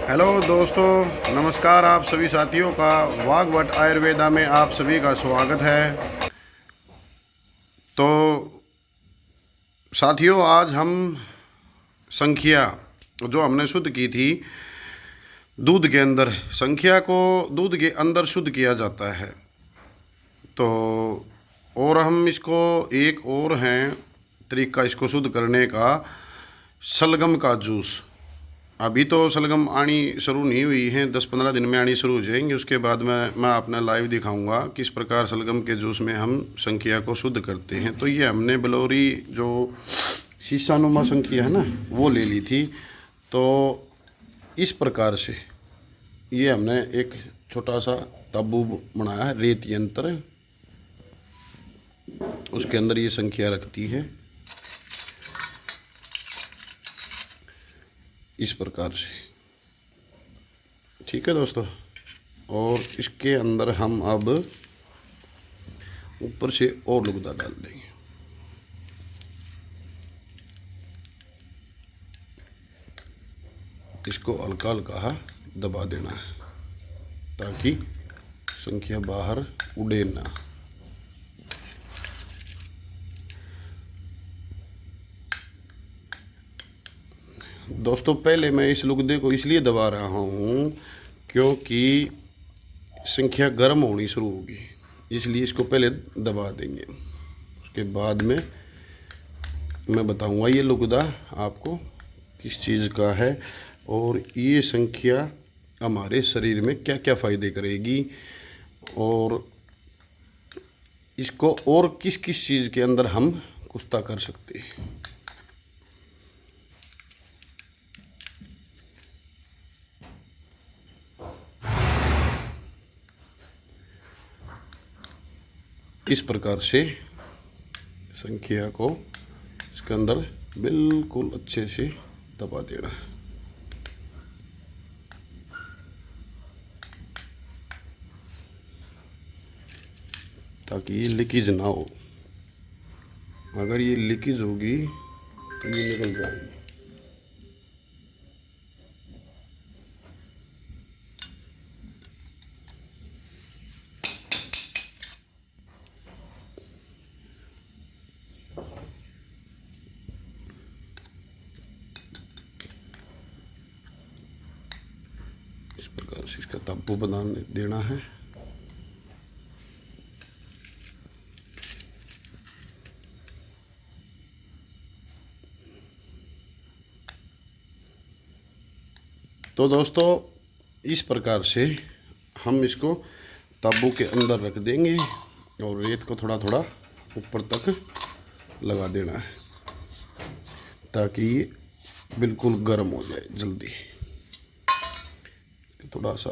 Hello दोस्तों, नमस्कार। आप सभी साथियों का वागवट आयुर्वेदा में आप सभी का स्वागत है। तो साथियों, आज हम संख्या जो हमने शुद्ध की थी दूध के अंदर, संख्या को दूध के अंदर शुद्ध किया जाता है। तो और हम इसको एक और हैं तरीका इसको शुद्ध करने का, शलगम का जूस। अभी तो शलगम आनी शुरू नहीं हुई है, 10-15 दिन में आनी शुरू हो जाएंगे। उसके बाद मैं अपना लाइव दिखाऊंगा किस प्रकार शलगम के जूस में हम संख्या को शुद्ध करते हैं। तो ये हमने बलौरी जो शीशानुमा संख्या है ना, वो ले ली थी। तो इस प्रकार से ये हमने एक छोटा सा ताबू बनाया है, रेत यंत्र, उसके अंदर ये संख्या रखती है इस प्रकार से। ठीक है दोस्तों, और इसके अंदर हम अब ऊपर से और लुगदा डाल देंगे। इसको हल्का हल्का दबा देना है ताकि संख्या बाहर उड़े ना। दोस्तों, पहले मैं इस लुगदे को इसलिए दबा रहा हूँ क्योंकि संख्या गर्म होनी शुरू होगी, इसलिए इसको पहले दबा देंगे। उसके बाद में मैं बताऊँगा ये लुगदा आपको किस चीज़ का है और ये संख्या हमारे शरीर में क्या क्या फ़ायदे करेगी और इसको और किस किस चीज़ के अंदर हम कुश्ता कर सकते हैं। इस प्रकार से संख्या को इसके अंदर बिल्कुल अच्छे से दबा देना है ताकि ये लीकेज ना हो। अगर ये लीकेज होगी तो ये निकल जाएगी। इस प्रकार से इसका ताबू बना देना है। तो दोस्तों, इस प्रकार से हम इसको ताबू के अंदर रख देंगे और रेत को थोड़ा थोड़ा ऊपर तक लगा देना है ताकि ये बिल्कुल गर्म हो जाए जल्दी। थोड़ा सा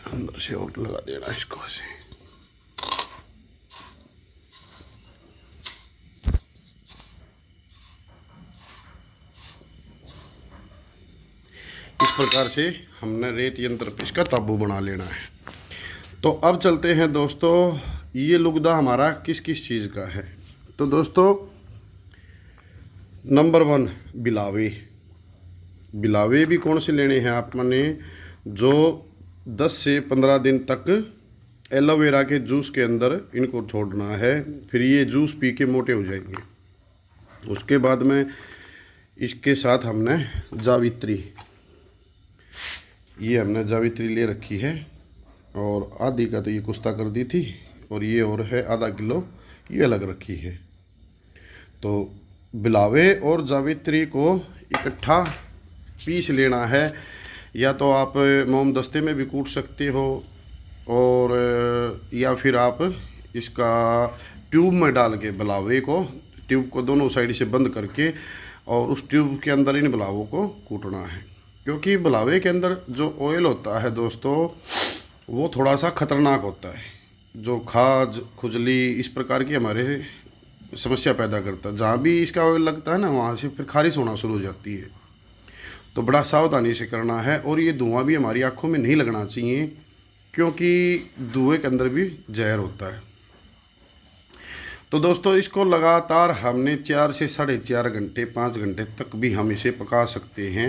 अंदर से और लगा देना इसको ऐसे। इस प्रकार से हमने रेत यंत्र पे इसका ताबू बना लेना है। तो अब चलते हैं दोस्तों, ये लुगदा हमारा किस किस चीज़ का है। तो दोस्तों, नंबर 1 बिलावे। बिलावे भी कौन से लेने हैं आपने, जो 10 से 15 दिन तक एलोवेरा के जूस के अंदर इनको छोड़ना है, फिर ये जूस पी के मोटे हो जाएंगे। उसके बाद में इसके साथ हमने जावित्री, ये हमने जावित्री ले रखी है और आधी का तो ये कुश्ता कर दी थी और ये और है आधा किलो, ये अलग रखी है। तो बिलावे और जावित्री को इकट्ठा पीस लेना है, या तो आप मोम दस्ते में भी कूट सकते हो और या फिर आप इसका ट्यूब में डाल के बिलावे को, ट्यूब को दोनों साइड से बंद करके और उस ट्यूब के अंदर इन बिलावों को कूटना है। क्योंकि बिलावे के अंदर जो ऑयल होता है दोस्तों, वो थोड़ा सा ख़तरनाक होता है, जो खाज खुजली इस प्रकार की हमारे समस्या पैदा करता है। जहाँ भी इसका ऑयल लगता है ना, वहाँ से फिर खारिश होना शुरू हो जाती है। तो बड़ा सावधानी से करना है और ये धुआं भी हमारी आँखों में नहीं लगना चाहिए, क्योंकि धुएं के अंदर भी जहर होता है। तो दोस्तों इसको लगातार हमने 4 से 4.5 घंटे 5 घंटे तक भी हम इसे पका सकते हैं।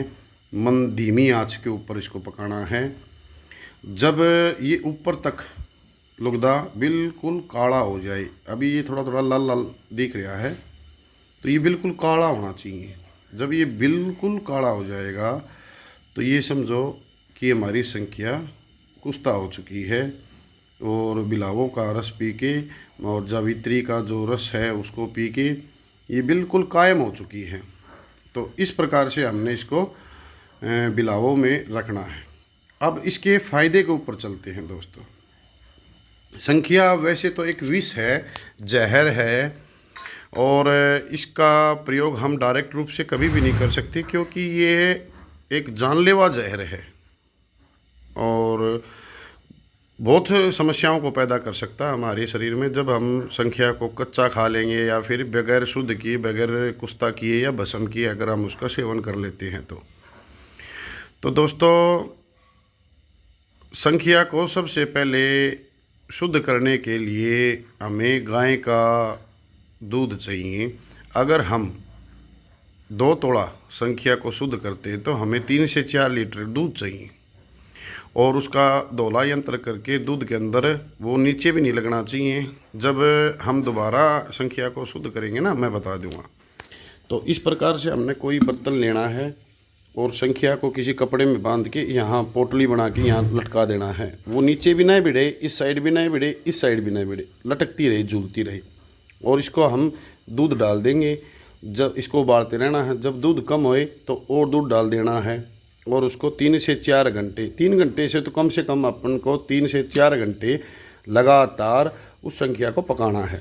मंद धीमी आंच के ऊपर इसको पकाना है। जब ये ऊपर तक लुगदा बिल्कुल काला हो जाए, अभी ये थोड़ा थोड़ा लाल लाल दिख रहा है, तो ये बिल्कुल काला होना चाहिए। जब ये बिल्कुल काला हो जाएगा तो ये समझो कि हमारी संख्या कुश्ता हो चुकी है। और बिलावों का रस पी के और जावित्री का जो रस है उसको पी के ये बिल्कुल कायम हो चुकी है। तो इस प्रकार से हमने इसको बिलावों में रखना है। अब इसके फ़ायदे के ऊपर चलते हैं दोस्तों। संख्या वैसे तो एक विष है, जहर है, और इसका प्रयोग हम डायरेक्ट रूप से कभी भी नहीं कर सकते, क्योंकि ये एक जानलेवा जहर है और बहुत समस्याओं को पैदा कर सकता है हमारे शरीर में। जब हम संख्या को कच्चा खा लेंगे या फिर बगैर शुद्ध किए, बगैर कुश्ता किए या भस्म किए अगर हम उसका सेवन कर लेते हैं तो दोस्तों संख्या को सबसे पहले शुद्ध करने के लिए हमें गाय का दूध चाहिए। अगर हम 2 तोड़ा संख्या को शुद्ध करते हैं तो हमें 3 से 4 लीटर दूध चाहिए। और उसका दोहला यंत्र करके दूध के अंदर वो नीचे भी नहीं लगना चाहिए। जब हम दोबारा संख्या को शुद्ध करेंगे ना, मैं बता दूंगा। तो इस प्रकार से हमने कोई बर्तन लेना है और संख्या को किसी कपड़े में बांध के यहाँ पोटली बना के यहाँ लटका देना है। वो नीचे भी नहीं भिड़े, इस साइड भी नहीं भिड़े, इस साइड भी नहीं भिड़े, लटकती रहे, झूलती रहे। और इसको हम दूध डाल देंगे। जब इसको उबालते रहना है, जब दूध कम होए तो और दूध डाल देना है। और उसको 3 से 4 घंटे, 3 घंटे से तो कम से कम अपन को 3 से 4 घंटे लगातार उस संख्या को पकाना है।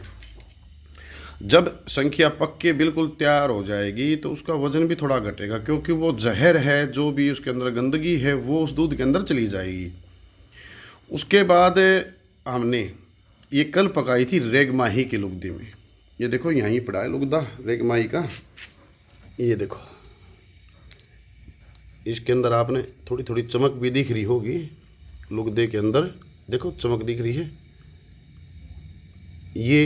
जब संख्या पक के बिल्कुल तैयार हो जाएगी तो उसका वज़न भी थोड़ा घटेगा, क्योंकि वो जहर है, जो भी उसके अंदर गंदगी है वो उस दूध के अंदर चली जाएगी। उसके बाद हमने ये कल पकाई थी रेगमाही के लुगदे में। ये देखो यहीं पड़ा है लुगदा रेगमाही का, ये देखो। इसके अंदर आपने थोड़ी थोड़ी चमक भी दिख रही होगी, लुगदे के अंदर देखो चमक दिख रही है। ये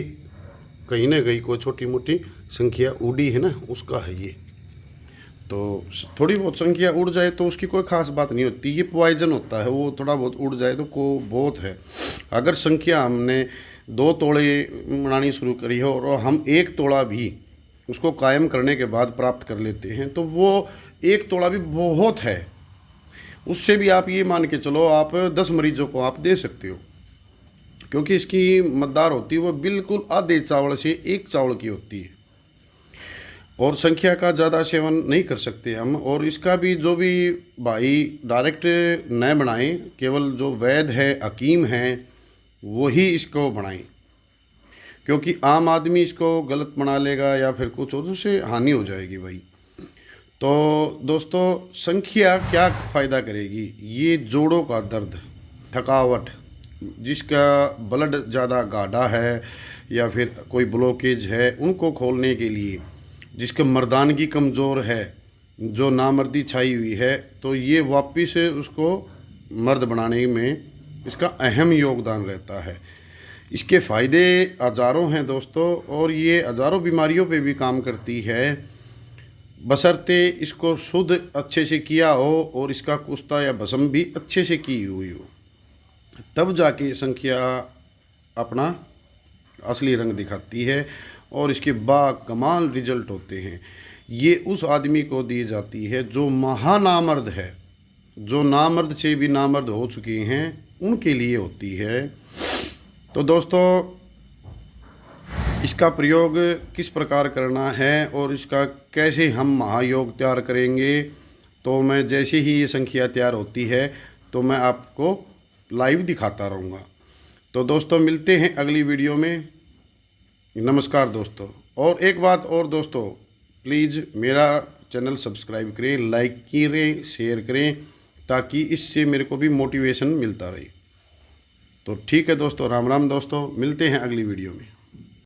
कहीं ना कहीं कोई छोटी मोटी संख्या उड़ी है ना, उसका है ये। तो थोड़ी बहुत संख्या उड़ जाए तो उसकी कोई ख़ास बात नहीं होती, ये पॉइजन होता है। वो थोड़ा बहुत उड़ जाए तो को बहुत है। अगर संख्या हमने 2 तोड़े बनानी शुरू करी है और हम 1 तोड़ा भी उसको कायम करने के बाद प्राप्त कर लेते हैं तो वो 1 तोड़ा भी बहुत है। उससे भी आप ये मान के चलो, आप 10 मरीजों को आप दे सकते हो, क्योंकि इसकी मकदार होती है वो बिल्कुल आधे चावल से 1 चावल की होती है। और संख्या का ज़्यादा सेवन नहीं कर सकते हम। और इसका भी जो भी भाई डायरेक्ट न बनाएं, केवल जो वैद्य है, हकीम हैं, वही इसको बनाएं, क्योंकि आम आदमी इसको गलत बना लेगा या फिर कुछ और, उससे हानि हो जाएगी भाई। तो दोस्तों संख्या क्या फ़ायदा करेगी? ये जोड़ों का दर्द, थकावट, जिसका ब्लड ज़्यादा गाढ़ा है या फिर कोई ब्लॉकेज है, उनको खोलने के लिए, जिसका मर्दानगी कमज़ोर है, जो नामर्दी छाई हुई है, तो ये वापस उसको मर्द बनाने में इसका अहम योगदान रहता है। इसके फ़ायदे हज़ारों हैं दोस्तों, और ये हज़ारों बीमारियों पे भी काम करती है, बशर्ते इसको शुद्ध अच्छे से किया हो और इसका कुश्ता या भस्म भी अच्छे से की हुई हो, तब जाके संख्या अपना असली रंग दिखाती है और इसके बाकमाल रिजल्ट होते हैं। ये उस आदमी को दी जाती है जो महानामर्द है, जो नामर्द से भी नामर्द हो चुके हैं, उनके लिए होती है। तो दोस्तों इसका प्रयोग किस प्रकार करना है और इसका कैसे हम महायोग तैयार करेंगे, तो मैं जैसे ही ये संख्या तैयार होती है तो मैं आपको लाइव दिखाता रहूँगा। तो दोस्तों मिलते हैं अगली वीडियो में। नमस्कार दोस्तों। और एक बात और दोस्तों, प्लीज़ मेरा चैनल सब्सक्राइब करें, लाइक करें, शेयर करें, ताकि इससे मेरे को भी मोटिवेशन मिलता रहे। तो ठीक है दोस्तों, राम राम दोस्तों, मिलते हैं अगली वीडियो में।